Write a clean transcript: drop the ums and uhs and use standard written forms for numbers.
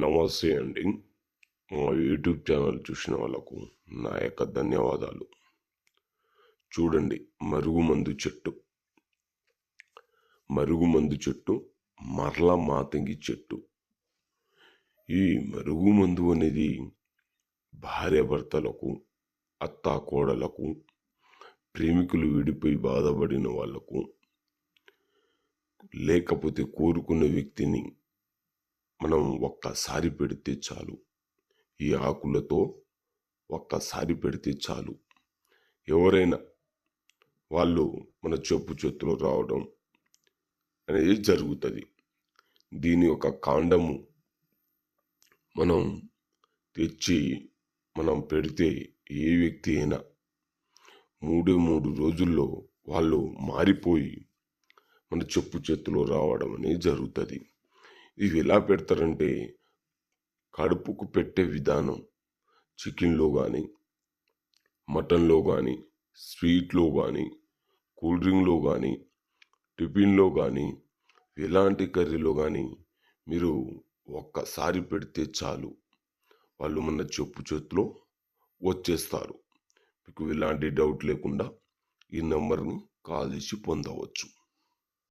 నమస్తే అండి. మా యూట్యూబ్ ఛానల్ చూసిన వాళ్ళకు నా యొక్క ధన్యవాదాలు. చూడండి, మరుగుమందు చెట్టు మరల మాతంగి చెట్టు. ఈ మరుగుమందు అనేది భార్యాభర్తలకు, అత్తాకోడలకు, ప్రేమికులు విడిపోయి బాధపడిన వాళ్లకు, లేకపోతే కోరుకున్న వ్యక్తిని మనం ఒక్కసారి పెడితే చాలు. ఈ ఆకులతో ఒక్కసారి పెడితే చాలు, ఎవరైనా వాళ్ళు మన చేతిలో రావడం అనేది జరుగుతుంది. దీని యొక్క కాండము మనం తెచ్చి మనం పెడితే ఏ వ్యక్తి అయినా 3 రోజుల్లో వాళ్ళు మారిపోయి మన చేతిలో రావడం అనేది జరుగుతుంది. ఇవి ఎలా పెడతారంటే, కడుపుకు పెట్టే విధానం చికెన్లో కానీ, మటన్లో కానీ, స్వీట్లో కానీ, కూల్ డ్రింక్లో కానీ, టిఫిన్లో కానీ, ఎలాంటి కర్రీలో కానీ మీరు ఒక్కసారి పెడితే చాలు, వాళ్ళు మన చేతిలో వచ్చేస్తారు. మీకు ఎలాంటి డౌట్ లేకుండా ఈ నెంబర్ని కాల్ చేసి పొందవచ్చు.